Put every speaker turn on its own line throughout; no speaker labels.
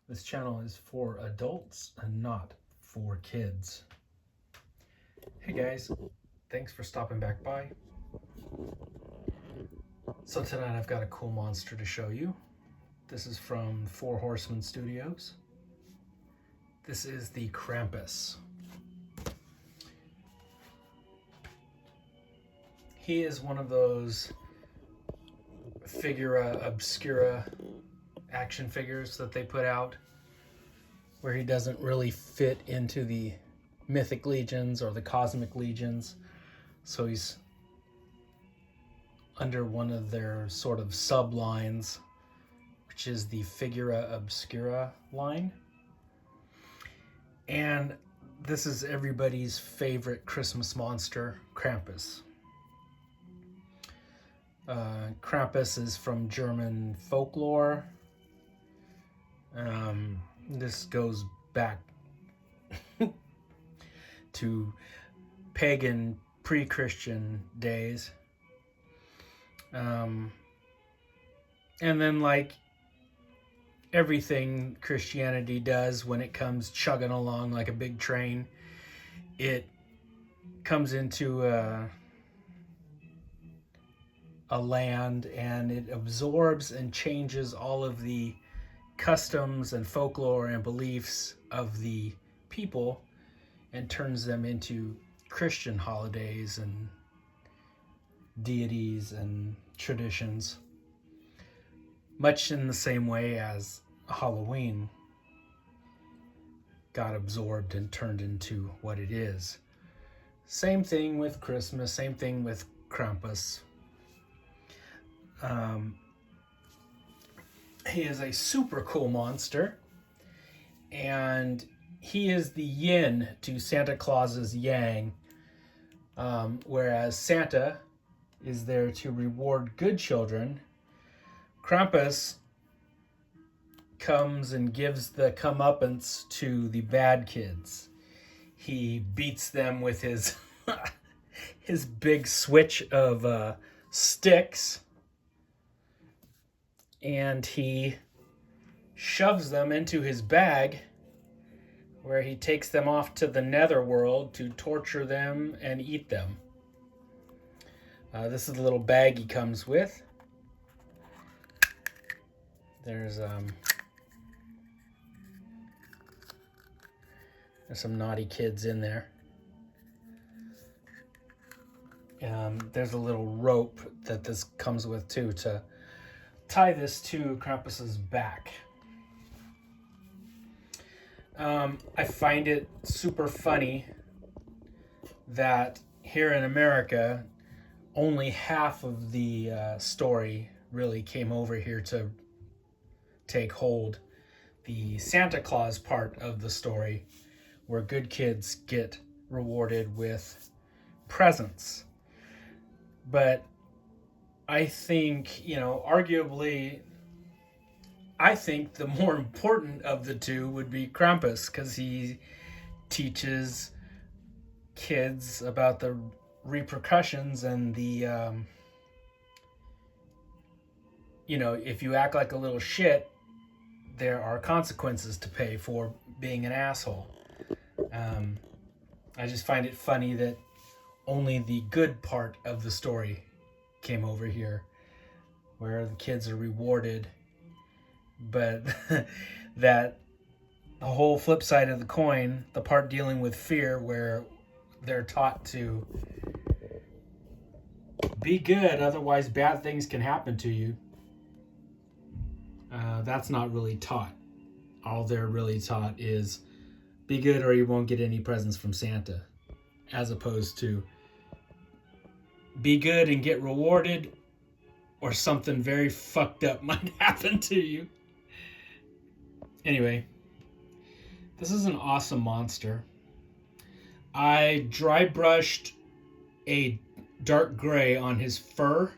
This channel is for adults and not for kids. Hey guys, thanks for stopping back by. So tonight I've got a cool monster to show you. This is from Four Horsemen Studios. This is the Krampus. He is one of those Figura, Obscura action figures that they put out, where he doesn't really fit into the mythic legions or the cosmic legions. So he's under one of their sort of sublines, which is the Figura Obscura line. And this is everybody's favorite Christmas monster, Krampus. Krampus is from German folklore. This goes back to pagan pre-Christian days. And then, like everything Christianity does when it comes chugging along like a big train, it comes into a land and it absorbs and changes all of the customs and folklore and beliefs of the people and turns them into Christian holidays and deities and traditions, much in the same way as Halloween got absorbed and turned into what it is. Same thing with Christmas, same thing with Krampus. He is a super cool monster, and he is the yin to Santa Claus's yang, whereas Santa is there to reward good children. Krampus comes and gives the comeuppance to the bad kids. He beats them with his his big switch of sticks, and he shoves them into his bag, where he takes them off to the netherworld to torture them and eat them. This is the little bag he comes with. There's some naughty kids in there. There's a little rope that this comes with too to tie this to Krampus's back. I find it super funny that here in America, only half of the story really came over here to take hold. The Santa Claus part of the story, where good kids get rewarded with presents. But I think, arguably, I think the more important of the two would be Krampus, because he teaches kids about the repercussions and the, if you act like a little shit, there are consequences to pay for being an asshole. I just find it funny that only the good part of the story came over here, where the kids are rewarded, but that the whole flip side of the coin, the part dealing with fear, where they're taught to be good, otherwise bad things can happen to you, that's not really taught. All they're really taught is be good or you won't get any presents from Santa, as opposed to be good and get rewarded, or something very fucked up might happen to you. Anyway, this is an awesome monster. I dry brushed a dark gray on his fur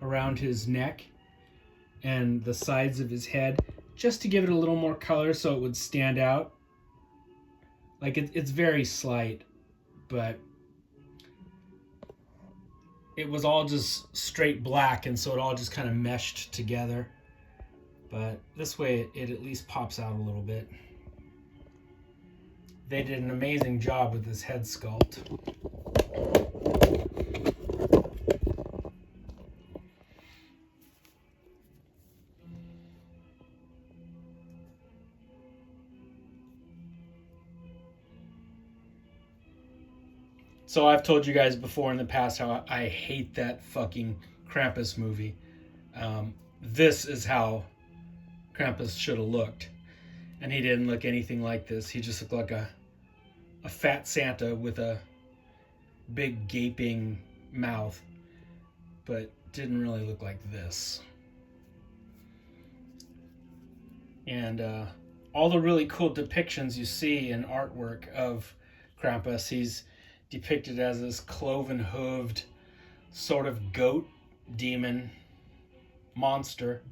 around his neck and the sides of his head, just to give it a little more color so it would stand out. Like, it's very slight, but it was all just straight black, and so it all just kind of meshed together. But this way it at least pops out a little bit. They did an amazing job with this head sculpt. So I've told you guys before in the past how I hate that fucking Krampus movie. This is how Krampus should have looked. And he didn't look anything like this. He just looked like a fat Santa with a big gaping mouth. But didn't really look like this. And all the really cool depictions you see in artwork of Krampus, he's depicted as this cloven-hooved sort of goat demon monster.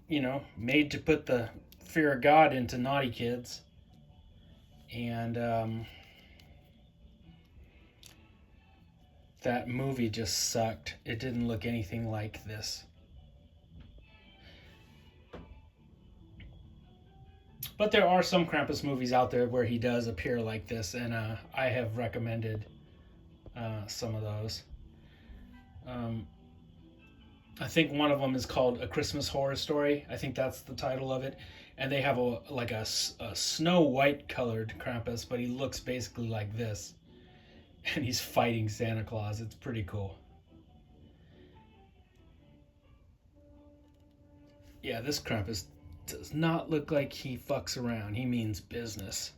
You know, made to put the fear of God into naughty kids. And that movie just sucked. It didn't look anything like this. But there are some Krampus movies out there where he does appear like this, and I have recommended some of those. I think one of them is called A Christmas Horror Story. I think that's the title of it. And they have a snow white colored Krampus, but he looks basically like this. And he's fighting Santa Claus. It's pretty cool. Yeah, this Krampus does not look like he fucks around. He means business.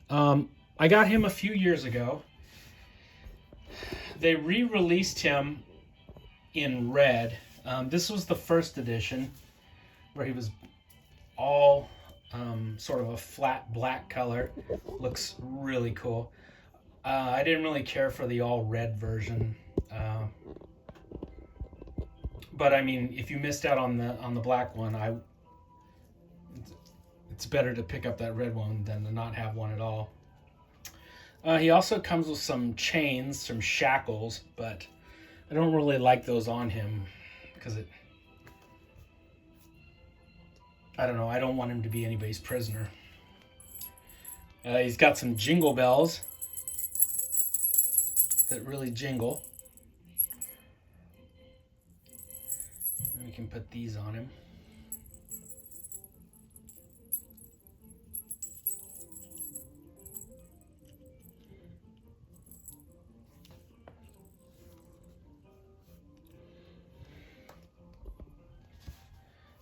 I got him a few years ago. They re-released him in red. This was the first edition where he was all sort of a flat black color. Looks really cool. I didn't really care for the all red version. But I mean, if you missed out on the black one, it's better to pick up that red one than to not have one at all. He also comes with some chains, some shackles, but I don't really like those on him because I don't know, I don't want him to be anybody's prisoner. He's got some jingle bells that really jingle. And we can put these on him.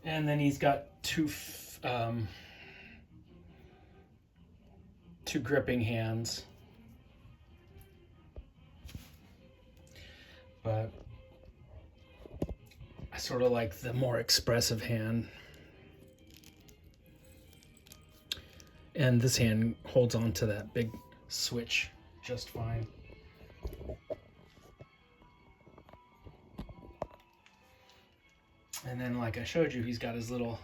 And then he's got two gripping hands. But I sort of like the more expressive hand. And this hand holds on to that big switch just fine. And then, like I showed you, he's got his little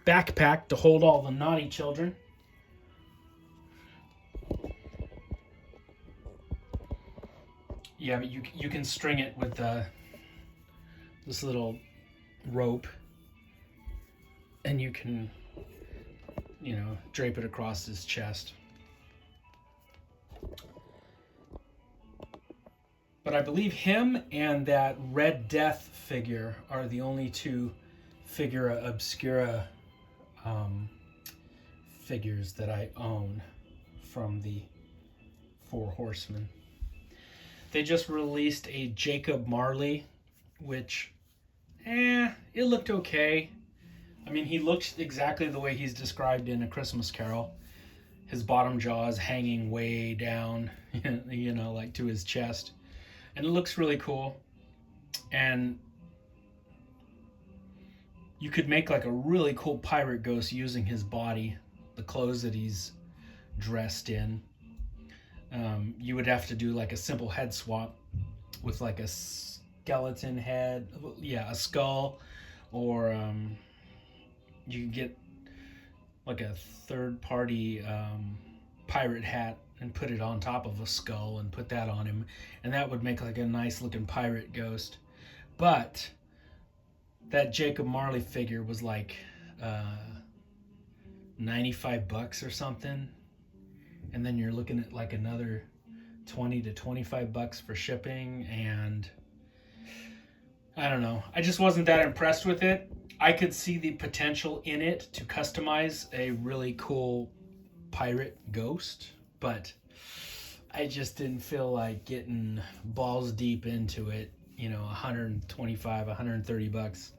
backpack to hold all the naughty children. Yeah, but you can string it with this little rope, and you can, you know, drape it across his chest. But I believe him and that Red Death figure are the only two Figura Obscura figures that I own from the Four Horsemen. They just released a Jacob Marley, which, it looked okay. I mean, he looks exactly the way he's described in A Christmas Carol. His bottom jaw is hanging way down, you know, like to his chest. And it looks really cool. And you could make like a really cool pirate ghost using his body, the clothes that he's dressed in. You would have to do like a simple head swap with like a skeleton head, a skull, or you could get like a third-party pirate hat and put it on top of a skull and put that on him, and that would make like a nice looking pirate ghost. But that Jacob Marley figure was like $95 or something, and then you're looking at like another 20 to $25 for shipping, and I don't know. I just wasn't that impressed with it. I could see the potential in it to customize a really cool pirate ghost, but I just didn't feel like getting balls deep into it, you know, 125, $130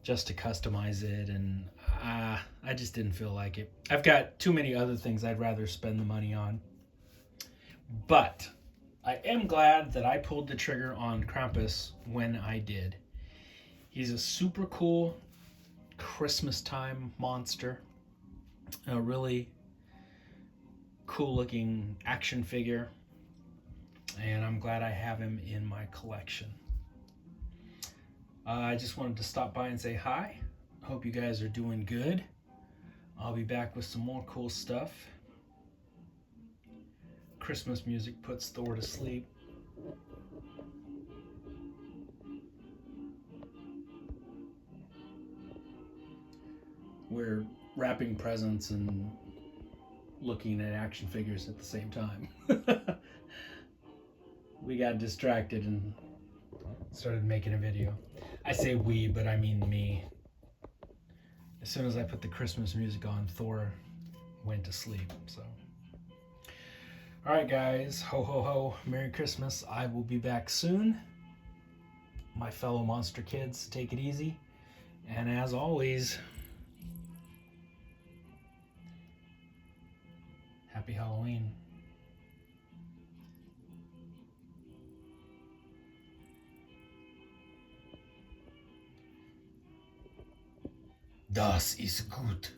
just to customize it, and I just didn't feel like it. I've got too many other things I'd rather spend the money on. But I am glad that I pulled the trigger on Krampus when I did. He's a super cool Christmastime monster. A really cool looking action figure. And I'm glad I have him in my collection. I just wanted to stop by and say hi. Hope you guys are doing good. I'll be back with some more cool stuff. Christmas music puts Thor to sleep. We're wrapping presents and looking at action figures at the same time. We got distracted and started making a video. I say we, but I mean me. As soon as I put the Christmas music on, Thor went to sleep. So, all right, guys, ho ho ho, Merry Christmas. I will be back soon. My fellow monster kids, take it easy. And as always, happy Halloween. Das ist gut.